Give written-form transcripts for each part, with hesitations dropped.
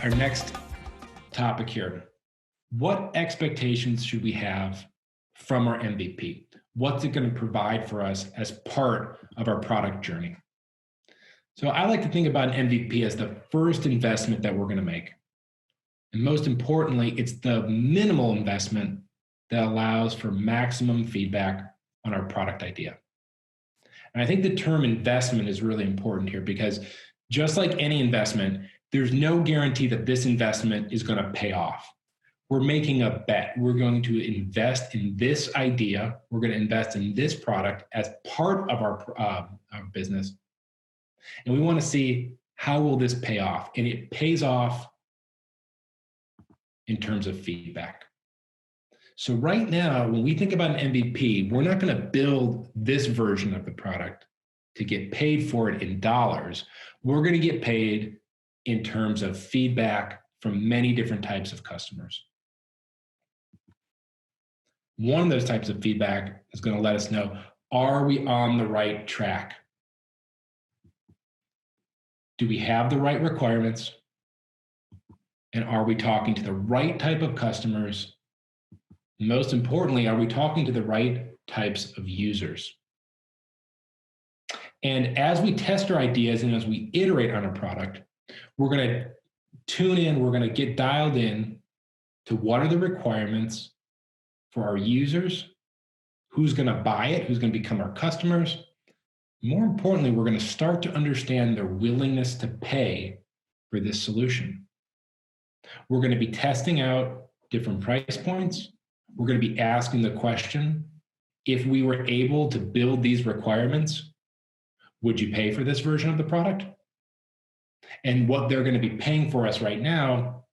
our next topic here. What expectations should we have from our MVP? What's it going to provide for us as part of our product journey? So I like to think about an MVP as the first investment that we're going to make. And most importantly, it's the minimal investment that allows for maximum feedback on our product idea. And I think the term investment is really important here because just like any investment, there's no guarantee that this investment is going to pay off. We're making a bet. We're going to invest in this idea. We're going to invest in this product as part of our business. And we want to see how will this pay off. And it pays off in terms of feedback. So right now, when we think about an MVP, we're not going to build this version of the product to get paid for it in dollars. We're going to get paid in terms of feedback from many different types of customers. One of those types of feedback is going to let us know, are we on the right track? Do we have the right requirements? And are we talking to the right type of customers? Most importantly, are we talking to the right types of users? And as we test our ideas and as we iterate on a product, we're going to tune in, we're going to get dialed in to what are the requirements for our users, who's going to buy it, who's going to become our customers. More importantly, we're going to start to understand their willingness to pay for this solution. We're going to be testing out different price points. We're going to be asking the question, if we were able to build these requirements, would you pay for this version of the product? And what they're going to be paying for us right now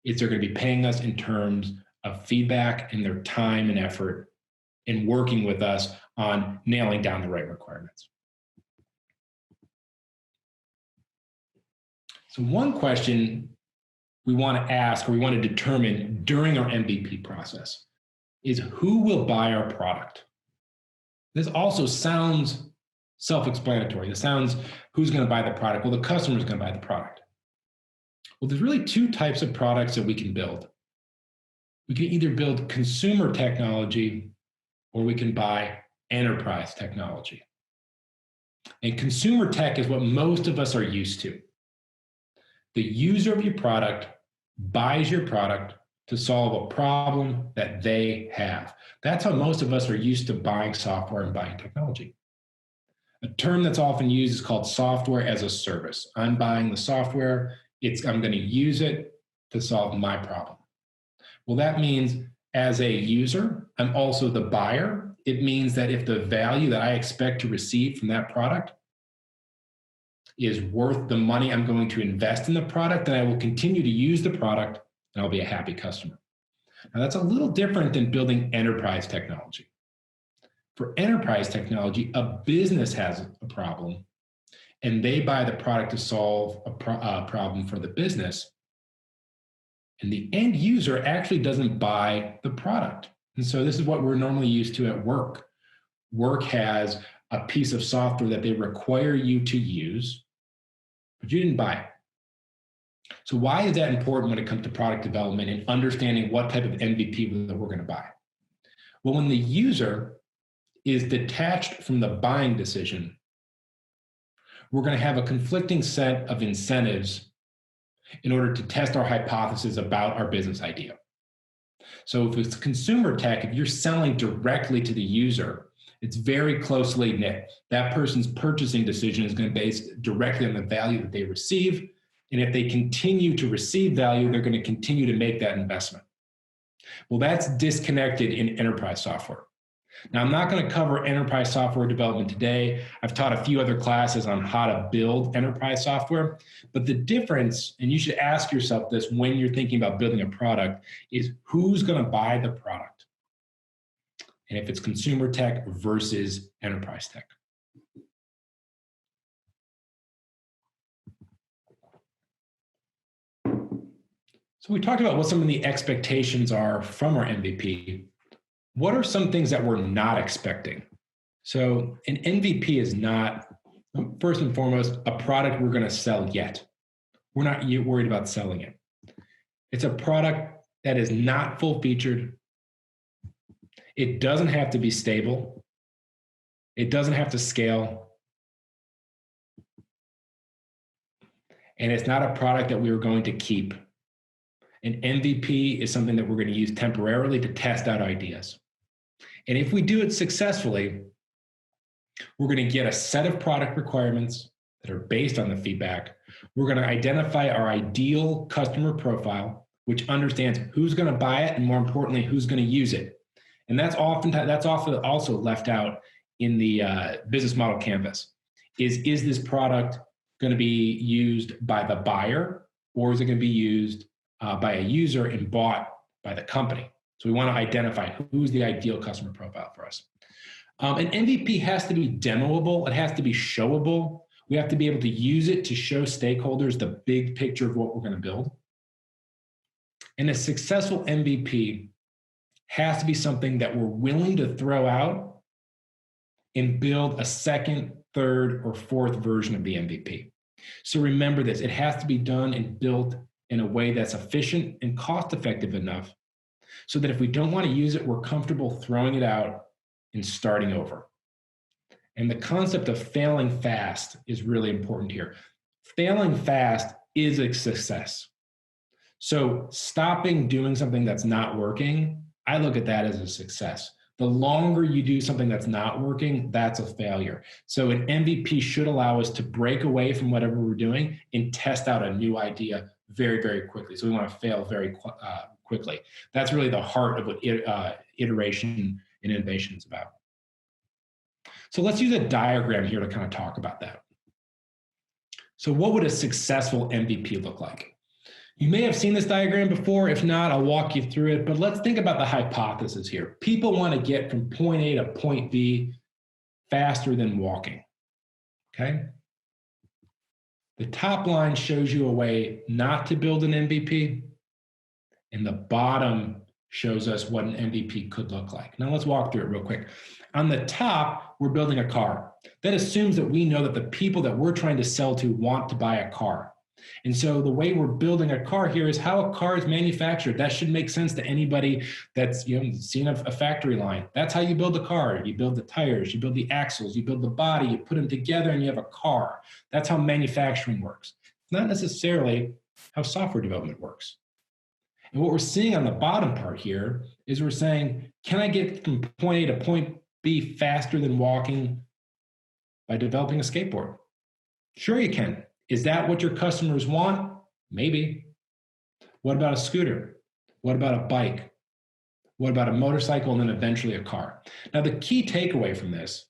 is they're going to be paying us in terms of feedback and their time and effort in working with us on nailing down the right requirements. So one question we want to ask or we want to determine during our MVP process is who will buy our product? This also sounds self-explanatory. It sounds, who's going to buy the product? Well, the customer is going to buy the product. Well, there's really two types of products that we can build. We can either build consumer technology or we can buy enterprise technology. And consumer tech is what most of us are used to. The user of your product buys your product to solve a problem that they have. That's how most of us are used to buying software and buying technology. A term that's often used is called software as a service. I'm buying the software, I'm going to use it to solve my problem. Well, that means as a user, I'm also the buyer. It means that if the value that I expect to receive from that product is worth the money I'm going to invest in the product, then I will continue to use the product and I'll be a happy customer. Now, that's a little different than building enterprise technology. For enterprise technology, a business has a problem and they buy the product to solve a problem for the business. And the end user actually doesn't buy the product. And so this is what we're normally used to at work. Work has a piece of software that they require you to use, but you didn't buy it. So why is that important when it comes to product development and understanding what type of MVP that we're going to buy? Well, when the user is detached from the buying decision, we're going to have a conflicting set of incentives in order to test our hypothesis about our business idea. So if it's consumer tech, if you're selling directly to the user, it's very closely knit. That person's purchasing decision is going to be based directly on the value that they receive. And if they continue to receive value, they're going to continue to make that investment. Well, that's disconnected in enterprise software. Now, I'm not going to cover enterprise software development today. I've taught a few other classes on how to build enterprise software. But the difference, and you should ask yourself this when you're thinking about building a product, is who's going to buy the product? And if it's consumer tech versus enterprise tech. So we talked about what some of the expectations are from our MVP. What are some things that we're not expecting? So an MVP is not, first and foremost, a product we're going to sell yet. we're not worried about selling it. It's a product that is not full featured. It doesn't have to be stable. It doesn't have to scale. And it's not a product that we are going to keep. An MVP is something that we're going to use temporarily to test out ideas. And if we do it successfully, we're going to get a set of product requirements that are based on the feedback. We're going to identify our ideal customer profile, which understands who's going to buy it and, more importantly, who's going to use it. And that's often also left out in the business model canvas. Is this product going to be used by the buyer, or is it going to be used by a user and bought by the company? So we want to identify who's the ideal customer profile for us. An MVP has to be demoable. It has to be showable. We have to be able to use it to show stakeholders the big picture of what we're going to build. And a successful MVP has to be something that we're willing to throw out and build a second, third, or fourth version of the MVP. So remember this, it has to be done and built in a way that's efficient and cost-effective enough so that if we don't want to use it, we're comfortable throwing it out and starting over. And the concept of failing fast is really important here. Failing fast is a success. So stopping doing something that's not working, I look at that as a success. The longer you do something that's not working, that's a failure. So an MVP should allow us to break away from whatever we're doing and test out a new idea very, very quickly. So we want to fail very quickly. That's really the heart of what iteration and innovation is about. So let's use a diagram here to kind of talk about that. So what would a successful MVP look like? You may have seen this diagram before. If not, I'll walk you through it. But let's think about the hypothesis here. People want to get from point A to point B faster than walking, okay? The top line shows you a way not to build an MVP, and the bottom shows us what an MVP could look like. Now let's walk through it real quick. On the top, we're building a car. That assumes that we know that the people that we're trying to sell to want to buy a car. And so the way we're building a car here is how a car is manufactured. That should make sense to anybody that's seen a factory line. That's how you build a car. You build the tires, you build the axles, you build the body, you put them together and you have a car. That's how manufacturing works. It's not necessarily how software development works. And what we're seeing on the bottom part here is we're saying, can I get from point A to point B faster than walking by developing a skateboard? Sure you can. Is that what your customers want? Maybe. What about a scooter? What about a bike? What about a motorcycle and then eventually a car? Now, the key takeaway from this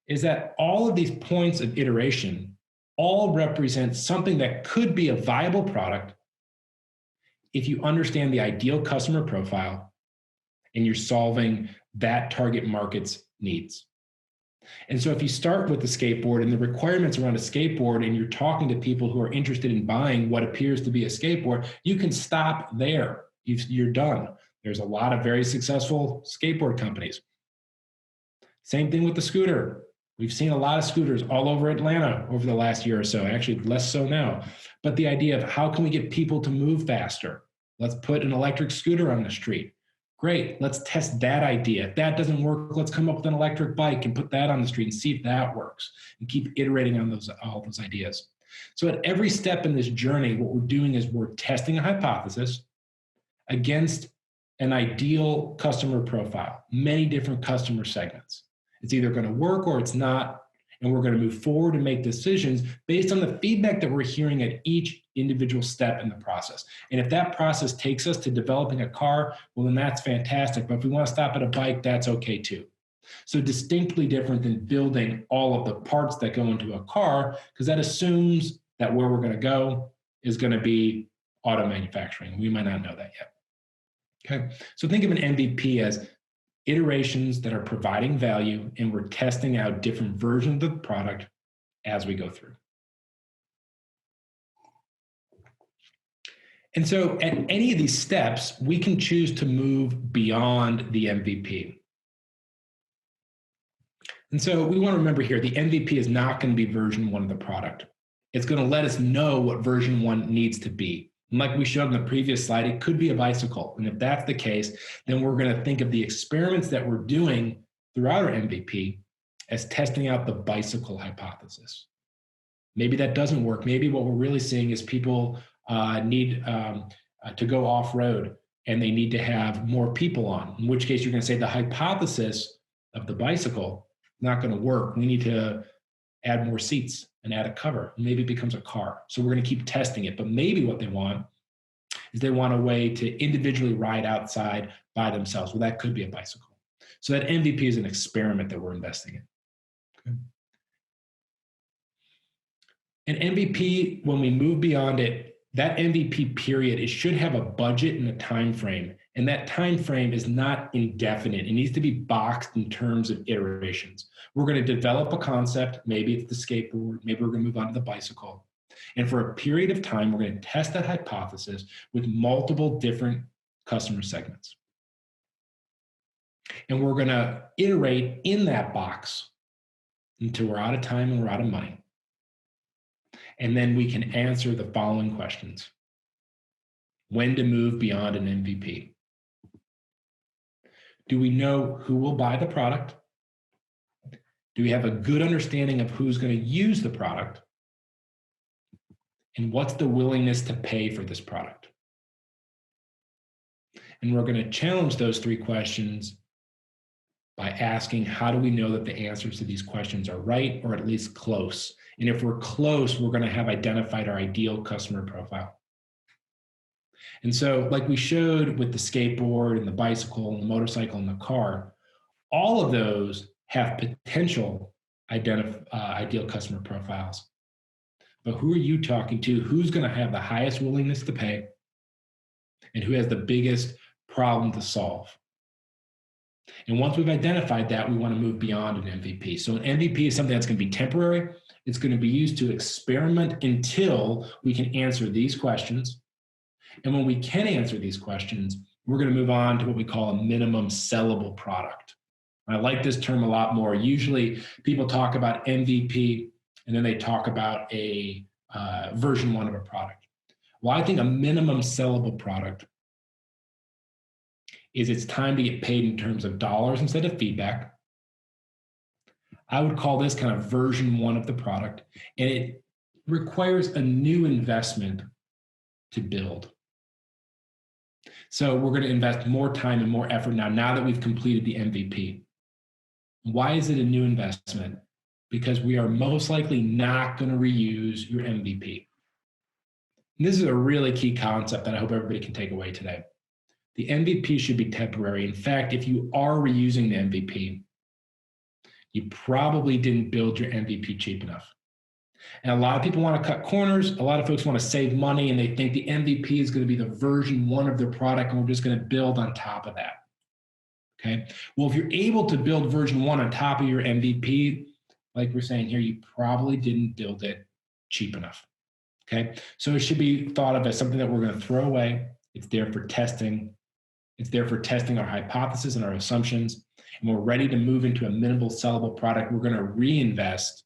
is that all of these points of iteration all represent something that could be a viable product if you understand the ideal customer profile and you're solving that target market's needs. And so if you start with the skateboard and the requirements around a skateboard and you're talking to people who are interested in buying what appears to be a skateboard, you can stop there. You're done. There's a lot of very successful skateboard companies. Same thing with the scooter. We've seen a lot of scooters all over Atlanta over the last year or so, actually less so now. But the idea of how can we get people to move faster? Let's put an electric scooter on the street. Great, let's test that idea. If that doesn't work, let's come up with an electric bike and put that on the street and see if that works and keep iterating on all those ideas. So at every step in this journey, what we're doing is we're testing a hypothesis against an ideal customer profile, many different customer segments. It's either going to work or it's not, and we're going to move forward and make decisions based on the feedback that we're hearing at each individual step in the process. And if that process takes us to developing a car, well, then that's fantastic. But if we want to stop at a bike, that's okay too. So distinctly different than building all of the parts that go into a car, because that assumes that where we're going to go is going to be auto manufacturing. We might not know that yet. Okay, so think of an MVP as iterations that are providing value, and we're testing out different versions of the product as we go through. And so at any of these steps, we can choose to move beyond the MVP. And so we want to remember here, the MVP is not going to be version 1 of the product. It's going to let us know what version 1 needs to be. And like we showed in the previous slide, it could be a bicycle. And if that's the case, then we're going to think of the experiments that we're doing throughout our MVP as testing out the bicycle hypothesis. Maybe that doesn't work. Maybe what we're really seeing is people need to go off-road and they need to have more people on, in which case you're going to say the hypothesis of the bicycle is not going to work. We need to add more seats and add a cover. Maybe it becomes a car. So we're going to keep testing it. But maybe what they want is they want a way to individually ride outside by themselves. Well, that could be a bicycle. So that MVP is an experiment that we're investing in. Okay. An MVP, when we move beyond it, that MVP period, it should have a budget and a time frame. And that time frame is not indefinite. It needs to be boxed in terms of iterations. We're going to develop a concept. Maybe it's the skateboard. Maybe we're going to move on to the bicycle. And for a period of time, we're going to test that hypothesis with multiple different customer segments. And we're going to iterate in that box until we're out of time and we're out of money. And then we can answer the following questions. When to move beyond an MVP? Do we know who will buy the product? Do we have a good understanding of who's going to use the product? And what's the willingness to pay for this product? And we're going to challenge those 3 questions by asking, how do we know that the answers to these questions are right or at least close? And if we're close, we're going to have identified our ideal customer profile. And so, like we showed with the skateboard and the bicycle and the motorcycle and the car, all of those have potential ideal customer profiles. But who are you talking to? Who's going to have the highest willingness to pay? And who has the biggest problem to solve? And once we've identified that, we want to move beyond an MVP. So an MVP is something that's going to be temporary. It's going to be used to experiment until we can answer these questions. And when we can answer these questions, we're going to move on to what we call a minimum sellable product. I like this term a lot more. Usually people talk about MVP and then they talk about a version 1 of a product. Well, I think a minimum sellable product is it's time to get paid in terms of dollars instead of feedback. I would call this kind of version 1 of the product, and it requires a new investment to build. So we're going to invest more time and more effort now that we've completed the MVP. Why is it a new investment? Because we are most likely not going to reuse your MVP. And this is a really key concept that I hope everybody can take away today. The MVP should be temporary. In fact, if you are reusing the MVP, you probably didn't build your MVP cheap enough. And a lot of people want to cut corners. A lot of folks want to save money, and they think the MVP is going to be the version 1 of their product, and we're just going to build on top of that. Okay. Well, if you're able to build version 1 on top of your MVP, like we're saying here, you probably didn't build it cheap enough. Okay. So it should be thought of as something that we're going to throw away. It's there for testing. It's there for testing our hypothesis and our assumptions. And we're ready to move into a minimal sellable product. We're going to reinvest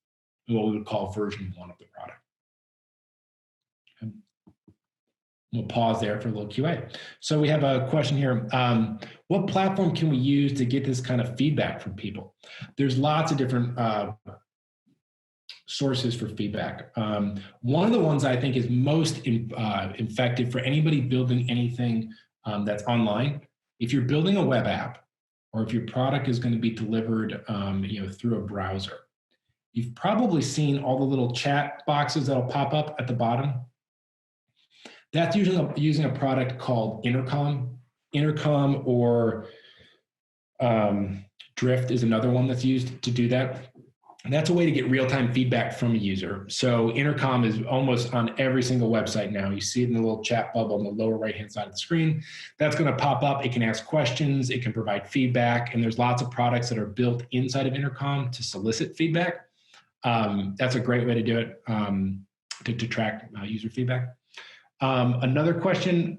in what we would call version 1 of the product. Okay. We'll pause there for a little QA. So we have a question here. What platform can we use to get this kind of feedback from people? There's lots of different sources for feedback. One of the ones I think is most effective for anybody building anything that's online. If you're building a web app, or if your product is going to be delivered through a browser, you've probably seen all the little chat boxes that'll pop up at the bottom. That's usually using a product called Intercom. Intercom or Drift is another one that's used to do that. And that's a way to get real-time feedback from a user. So Intercom is almost on every single website now. You see it in the little chat bubble on the lower right-hand side of the screen. That's going to pop up. It can ask questions. It can provide feedback. And there's lots of products that are built inside of Intercom to solicit feedback. That's a great way to do it, to track user feedback. Another question,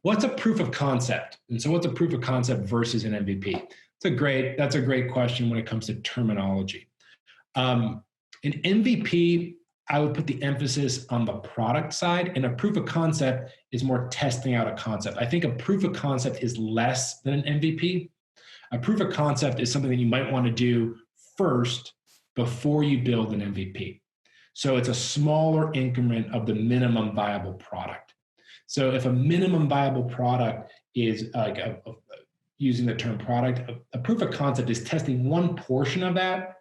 what's a proof of concept? And so what's a proof of concept versus an MVP? That's a great question when it comes to terminology. An MVP, I would put the emphasis on the product side, and a proof of concept is more testing out a concept. I think a proof of concept is less than an MVP. A proof of concept is something that you might want to do first before you build an MVP. So it's a smaller increment of the minimum viable product. So if a minimum viable product is like using the term product, a proof of concept is testing one portion of that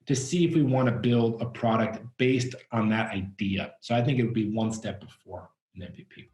to see if we want to build a product based on that idea. So I think it would be one step before an MVP.